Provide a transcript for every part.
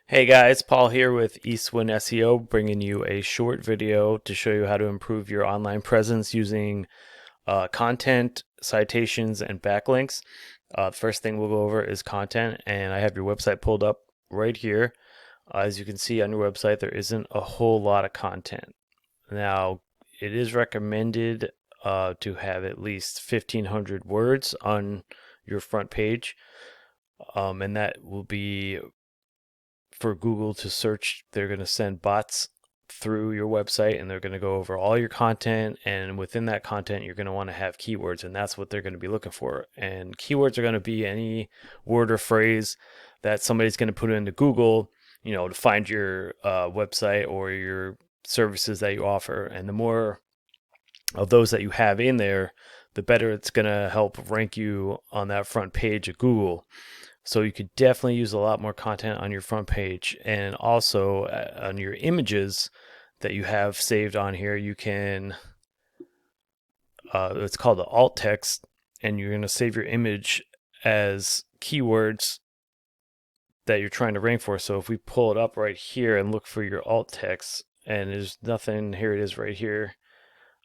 Hey guys, Paul here with Eastwind SEO, bringing you a short video to show you how to improve your online presence using content, citations, and backlinks. The first thing we'll go over is content, and I have your website pulled up right here. As you can see on your website, there isn't a whole lot of content. Now, it is recommended to have at least 1,500 words on your front page, and that will be for Google to search. They're going to send bots through your website and they're going to go over all your content, and within that content you're going to want to have keywords, and that's what they're going to be looking for. And keywords are going to be any word or phrase that somebody's going to put into Google, to find your website or your services that you offer. And the more of those that you have in there, the better it's going to help rank you on that front page of Google. So you could definitely use a lot more content on your front page. And also on your images that you have saved on here, you can, it's called the alt text, and you're going to save your image as keywords that you're trying to rank for. So if we pull it up right here and look for your alt text, and there's nothing, here it is right here.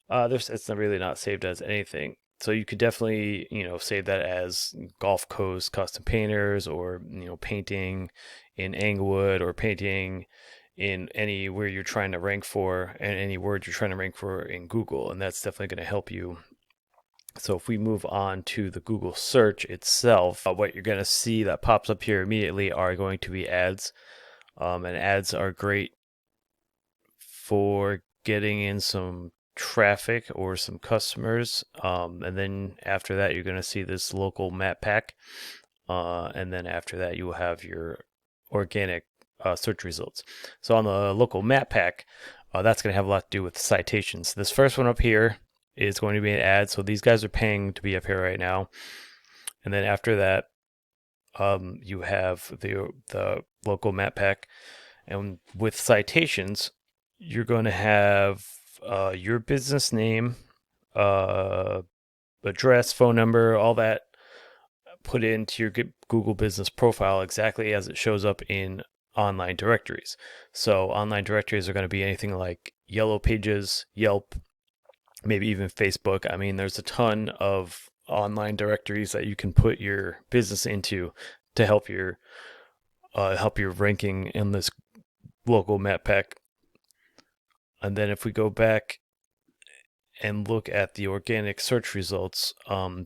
It's really not saved as anything. So you could definitely, save that as Gulf Coast custom painters, or, painting in Englewood, or painting in anywhere you're trying to rank for, and any word you're trying to rank for in Google. And that's definitely going to help you. So if we move on to the Google search itself, what you're going to see that pops up here immediately are going to be ads. And ads are great for getting in some traffic or some customers, and then after that you're going to see this local map pack, and then after that you will have your organic search results. So on the local map pack, that's going to have a lot to do with citations. This first one up here is going to be an ad, so these guys are paying to be up here right now. And then after that, you have the local map pack, and with citations you're going to have your business name, address, phone number, all that put into your Google business profile exactly as it shows up in online directories. So online directories are going to be anything like Yellow Pages, Yelp, maybe even Facebook. I mean, there's a ton of online directories that you can put your business into to help your ranking in this local map pack. And then if we go back and look at the organic search results,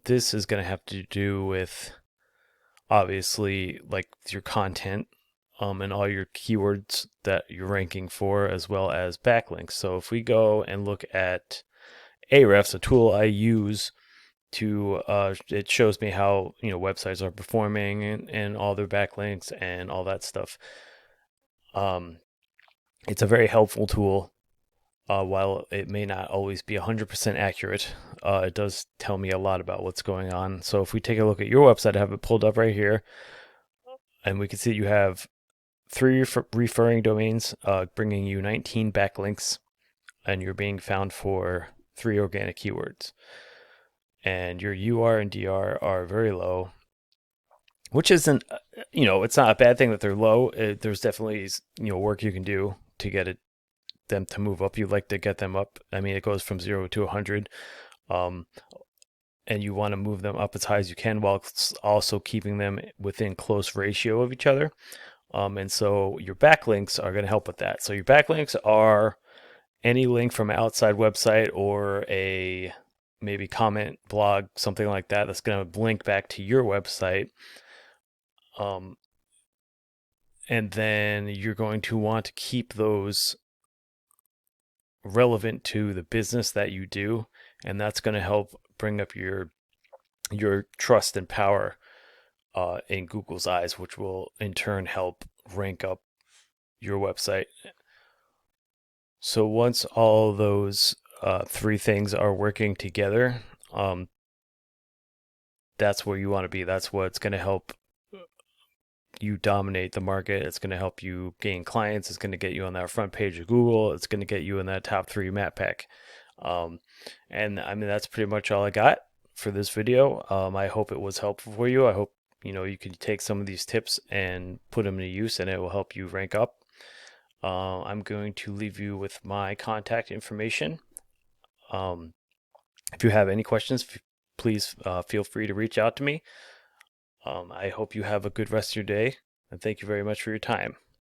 this is going to have to do with, obviously, like your content, and all your keywords that you're ranking for, as well as backlinks. So if we go and look at Ahrefs, a tool I use to, it shows me how websites are performing, and all their backlinks and all that stuff. It's a very helpful tool. While it may not always be 100% accurate, it does tell me a lot about what's going on. So if we take a look at your website, I have it pulled up right here, and we can see you have 3 referring domains, bringing you 19 backlinks, and you're being found for 3 organic keywords. And your UR and DR are very low, which isn't, it's not a bad thing that they're low. There's definitely, work you can do to get them to move up. You'd like to get them up. I mean, it goes from 0 to 100, and you want to move them up as high as you can, while also keeping them within close ratio of each other. And so your backlinks are going to help with that. So your backlinks are any link from an outside website, or a maybe comment, blog, something like that, that's going to link back to your website. And then you're going to want to keep those relevant to the business that you do, and that's going to help bring up your trust and power in Google's eyes, which will in turn help rank up your website. So once all those 3 things are working together, that's where you want to be. That's what's going to help you dominate the market. It's going to help you gain clients. It's going to get you on that front page of Google. It's going to get you in that top 3 map pack. And I mean, that's pretty much all I got for this video. I hope it was helpful for you. I hope you can take some of these tips and put them into use, and it will help you rank up. I'm going to leave you with my contact information. Um, if you have any questions, please feel free to reach out to me. I hope you have a good rest of your day, and thank you very much for your time.